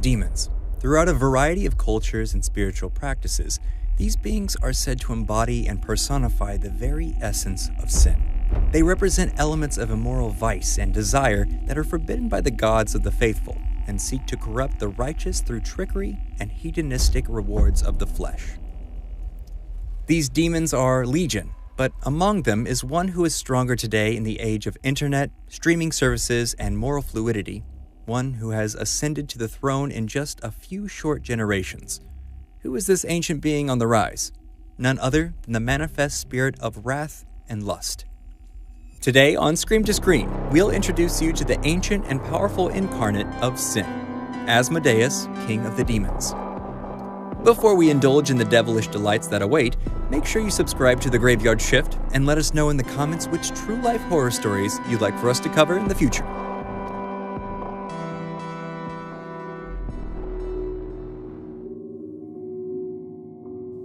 Demons. Throughout a variety of cultures and spiritual practices, these beings are said to embody and personify the very essence of sin. They represent elements of immoral vice and desire that are forbidden by the gods of the faithful and seek to corrupt the righteous through trickery and hedonistic rewards of the flesh. These demons are legion, but among them is one who is stronger today in the age of internet, streaming services, and moral fluidity, one who has ascended to the throne in just a few short generations. Who is this ancient being on the rise? None other than the manifest spirit of wrath and lust. Today on Scream to Scream, we'll introduce you to the ancient and powerful incarnate of sin, Asmodeus, king of the demons. Before we indulge in the devilish delights that await, make sure you subscribe to The Graveyard Shift and let us know in the comments which true-life horror stories you'd like for us to cover in the future.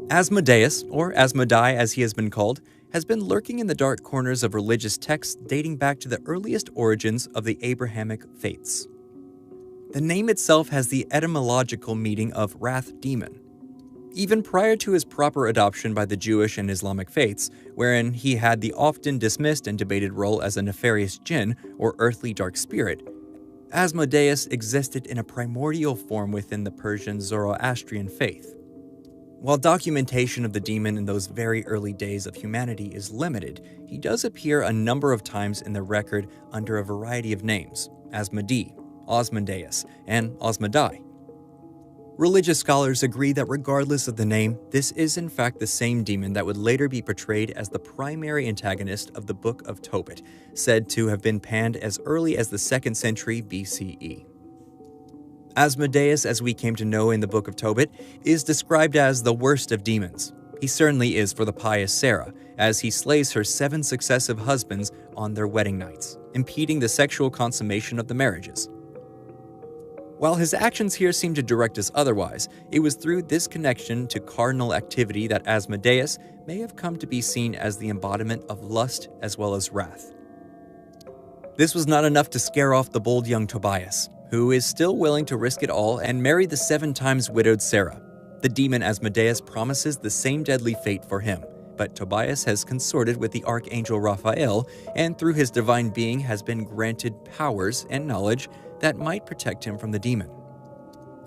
Asmodeus, or Asmodai as he has been called, has been lurking in the dark corners of religious texts dating back to the earliest origins of the Abrahamic faiths. The name itself has the etymological meaning of wrath demon. Even prior to his proper adoption by the Jewish and Islamic faiths, wherein he had the often dismissed and debated role as a nefarious jinn or earthly dark spirit, Asmodeus existed in a primordial form within the Persian Zoroastrian faith. While documentation of the demon in those very early days of humanity is limited, he does appear a number of times in the record under a variety of names: Asmodee, Osmondeus, and Osmodai. Religious scholars agree that regardless of the name, this is in fact the same demon that would later be portrayed as the primary antagonist of the Book of Tobit, said to have been panned as early as the 2nd century BCE. Asmodeus, as we came to know in the Book of Tobit, is described as the worst of demons. He certainly is for the pious Sarah, as he slays her 7 successive husbands on their wedding nights, impeding the sexual consummation of the marriages. While his actions here seem to direct us otherwise, it was through this connection to carnal activity that Asmodeus may have come to be seen as the embodiment of lust as well as wrath. This was not enough to scare off the bold young Tobias, who is still willing to risk it all and marry the 7 times widowed Sarah. The demon Asmodeus promises the same deadly fate for him, but Tobias has consorted with the archangel Raphael and through his divine being has been granted powers and knowledge that might protect him from the demon.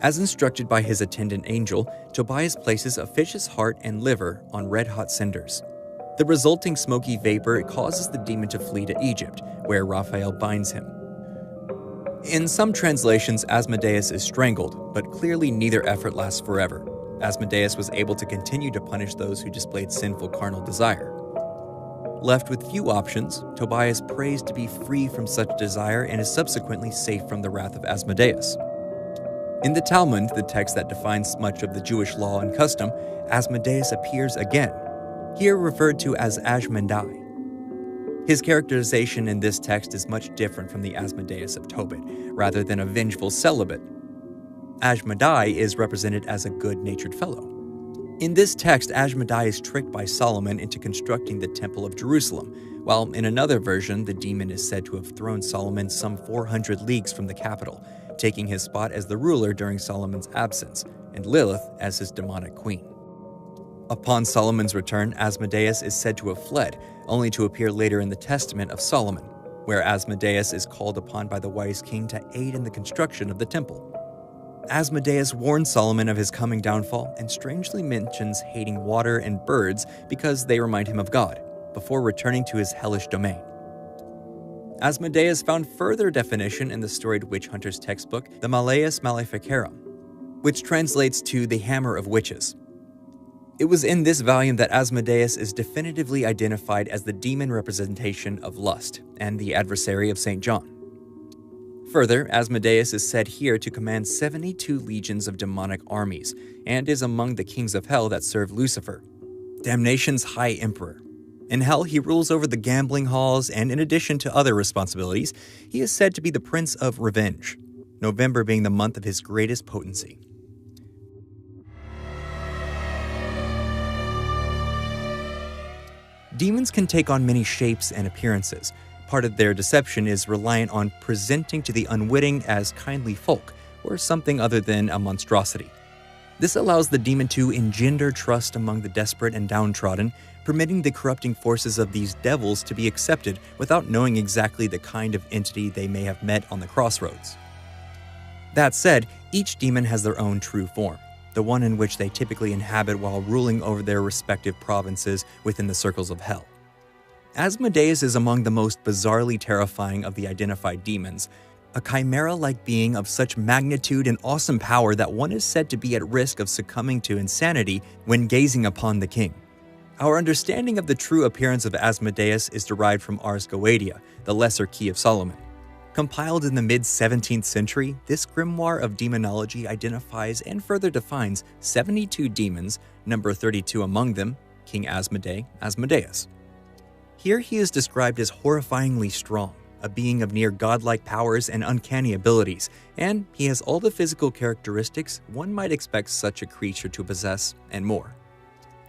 As instructed by his attendant angel, Tobias places a fish's heart and liver on red-hot cinders. The resulting smoky vapor causes the demon to flee to Egypt, where Raphael binds him. In some translations, Asmodeus is strangled, but clearly neither effort lasts forever. Asmodeus was able to continue to punish those who displayed sinful carnal desire. Left with few options, Tobias prays to be free from such desire and is subsequently safe from the wrath of Asmodeus. In the Talmud, the text that defines much of the Jewish law and custom, Asmodeus appears again, here referred to as Ashmendai. His characterization in this text is much different from the Asmodeus of Tobit, rather than a vengeful celibate. Ashmedai is represented as a good-natured fellow. In this text, Ashmedai is tricked by Solomon into constructing the Temple of Jerusalem, while in another version, the demon is said to have thrown Solomon some 400 leagues from the capital, taking his spot as the ruler during Solomon's absence, and Lilith as his demonic queen. Upon Solomon's return, Asmodeus is said to have fled, only to appear later in the Testament of Solomon, where Asmodeus is called upon by the wise king to aid in the construction of the temple. Asmodeus warns Solomon of his coming downfall and strangely mentions hating water and birds because they remind him of God, before returning to his hellish domain. Asmodeus found further definition in the storied witch hunter's textbook, the Malleus Maleficarum, which translates to the Hammer of Witches. It was in this volume that Asmodeus is definitively identified as the demon representation of lust and the adversary of St. John. Further, Asmodeus is said here to command 72 legions of demonic armies and is among the kings of hell that serve Lucifer, damnation's high emperor. In hell, he rules over the gambling halls, and in addition to other responsibilities, he is said to be the Prince of Revenge, November being the month of his greatest potency. Demons can take on many shapes and appearances. Part of their deception is reliant on presenting to the unwitting as kindly folk, or something other than a monstrosity. This allows the demon to engender trust among the desperate and downtrodden, permitting the corrupting forces of these devils to be accepted without knowing exactly the kind of entity they may have met on the crossroads. That said, each demon has their own true form, the one in which they typically inhabit while ruling over their respective provinces within the circles of hell. Asmodeus is among the most bizarrely terrifying of the identified demons, a chimera-like being of such magnitude and awesome power that one is said to be at risk of succumbing to insanity when gazing upon the king. Our understanding of the true appearance of Asmodeus is derived from Ars Goetia, the Lesser Key of Solomon. Compiled in the mid-17th century, this grimoire of demonology identifies and further defines 72 demons, number 32 among them, King Asmodeus. Here he is described as horrifyingly strong, a being of near godlike powers and uncanny abilities, and he has all the physical characteristics one might expect such a creature to possess, and more.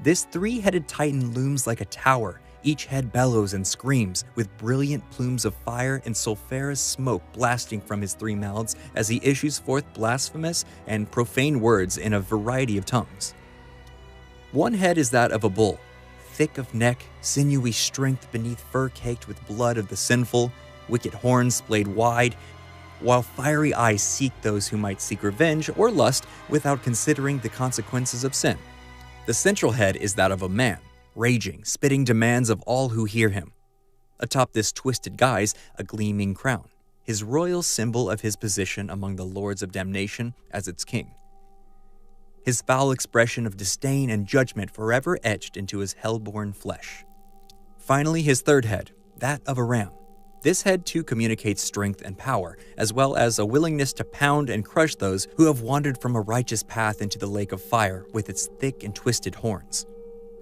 This three-headed titan looms like a tower. Each head bellows and screams, with brilliant plumes of fire and sulphurous smoke blasting from his three mouths as he issues forth blasphemous and profane words in a variety of tongues. One head is that of a bull, thick of neck, sinewy strength beneath fur caked with blood of the sinful, wicked horns splayed wide, while fiery eyes seek those who might seek revenge or lust without considering the consequences of sin. The central head is that of a man, raging, spitting demands of all who hear him. Atop this twisted guise, a gleaming crown, his royal symbol of his position among the lords of damnation as its king. His foul expression of disdain and judgment forever etched into his hell-born flesh. Finally, his third head, that of a ram. This head too communicates strength and power, as well as a willingness to pound and crush those who have wandered from a righteous path into the lake of fire with its thick and twisted horns.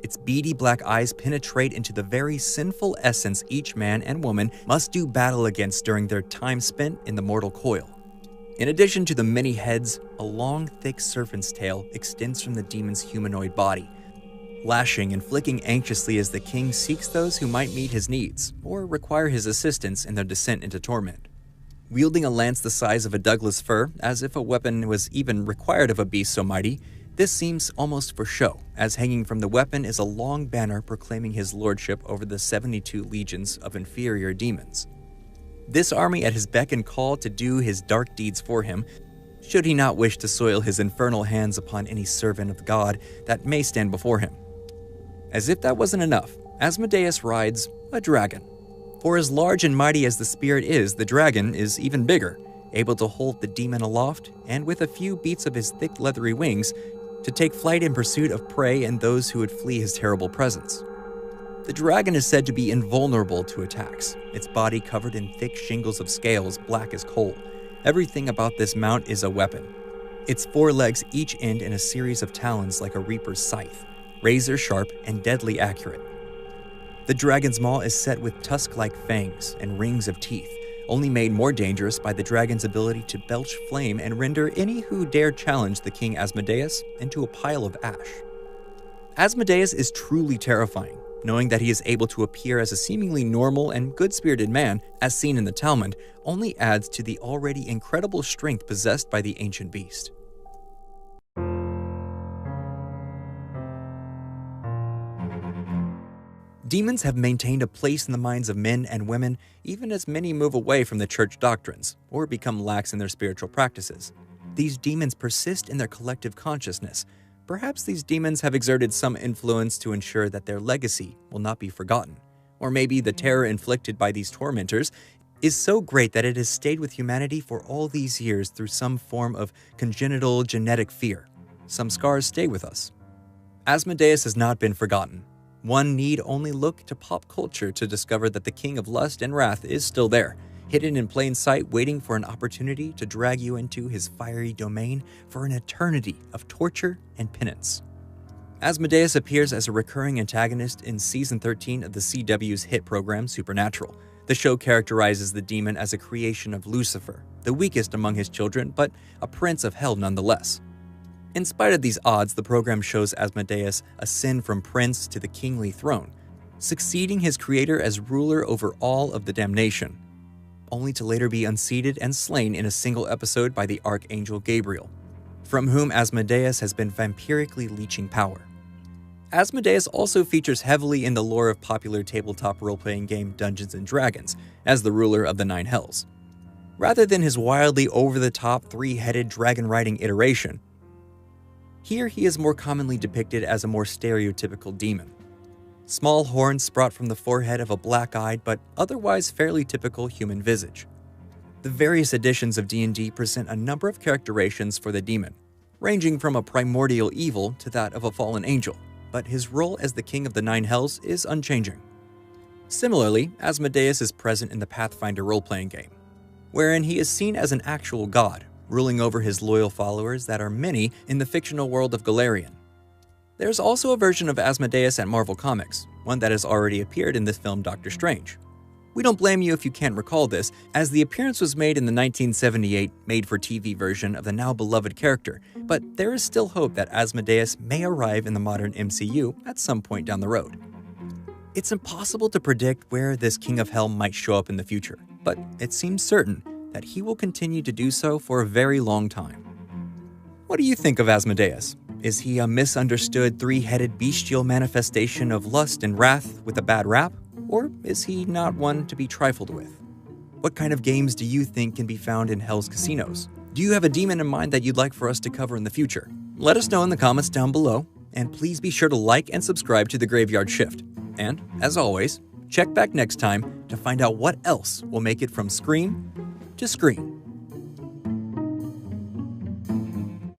Its beady black eyes penetrate into the very sinful essence each man and woman must do battle against during their time spent in the mortal coil. In addition to the many heads, a long, thick serpent's tail extends from the demon's humanoid body, lashing and flicking anxiously as the king seeks those who might meet his needs or require his assistance in their descent into torment. Wielding a lance the size of a Douglas fir, as if a weapon was even required of a beast so mighty, this seems almost for show, as hanging from the weapon is a long banner proclaiming his lordship over the 72 legions of inferior demons. This army at his beck and call to do his dark deeds for him, should he not wish to soil his infernal hands upon any servant of God that may stand before him. As if that wasn't enough, Asmodeus rides a dragon. For as large and mighty as the spirit is, the dragon is even bigger, able to hold the demon aloft, and with a few beats of his thick leathery wings, to take flight in pursuit of prey and those who would flee his terrible presence. The dragon is said to be invulnerable to attacks, its body covered in thick shingles of scales black as coal. Everything about this mount is a weapon. Its four legs each end in a series of talons like a reaper's scythe, razor sharp and deadly accurate. The dragon's maw is set with tusk-like fangs and rings of teeth, only made more dangerous by the dragon's ability to belch flame and render any who dare challenge the King Asmodeus into a pile of ash. Asmodeus is truly terrifying, knowing that he is able to appear as a seemingly normal and good-spirited man, as seen in the Talmud, only adds to the already incredible strength possessed by the ancient beast. Demons have maintained a place in the minds of men and women, even as many move away from the church doctrines or become lax in their spiritual practices. These demons persist in their collective consciousness. Perhaps these demons have exerted some influence to ensure that their legacy will not be forgotten. Or maybe the terror inflicted by these tormentors is so great that it has stayed with humanity for all these years through some form of congenital genetic fear. Some scars stay with us. Asmodeus has not been forgotten. One need only look to pop culture to discover that the king of lust and wrath is still there, hidden in plain sight, waiting for an opportunity to drag you into his fiery domain for an eternity of torture and penance. Asmodeus appears as a recurring antagonist in Season 13 of the CW's hit program Supernatural. The show characterizes the demon as a creation of Lucifer, the weakest among his children, but a prince of hell nonetheless. In spite of these odds, the program shows Asmodeus ascend from prince to the kingly throne, succeeding his creator as ruler over all of the damnation. only to later be unseated and slain in a single episode by the Archangel Gabriel, from whom Asmodeus has been vampirically leeching power. Asmodeus also features heavily in the lore of popular tabletop role-playing game Dungeons & Dragons as the ruler of the Nine Hells. Rather than his wildly over-the-top three-headed dragon-riding iteration, here he is more commonly depicted as a more stereotypical demon. Small horns sprout from the forehead of a black-eyed but otherwise fairly typical human visage. The various editions of D&D present a number of characterizations for the demon, ranging from a primordial evil to that of a fallen angel, but his role as the king of the Nine Hells is unchanging. Similarly, Asmodeus is present in the Pathfinder role-playing game, wherein he is seen as an actual god, ruling over his loyal followers that are many in the fictional world of Golarion. There's also a version of Asmodeus at Marvel Comics, one that has already appeared in this film Doctor Strange. We don't blame you if you can't recall this, as the appearance was made in the 1978 made-for-TV version of the now-beloved character, but there is still hope that Asmodeus may arrive in the modern MCU at some point down the road. It's impossible to predict where this King of Hell might show up in the future, but it seems certain that he will continue to do so for a very long time. What do you think of Asmodeus? Is he a misunderstood three-headed bestial manifestation of lust and wrath with a bad rap? Or is he not one to be trifled with? What kind of games do you think can be found in Hell's casinos? Do you have a demon in mind that you'd like for us to cover in the future? Let us know in the comments down below, and please be sure to like and subscribe to The Graveyard Shift. And, as always, check back next time to find out what else will make it from Scream to Screen.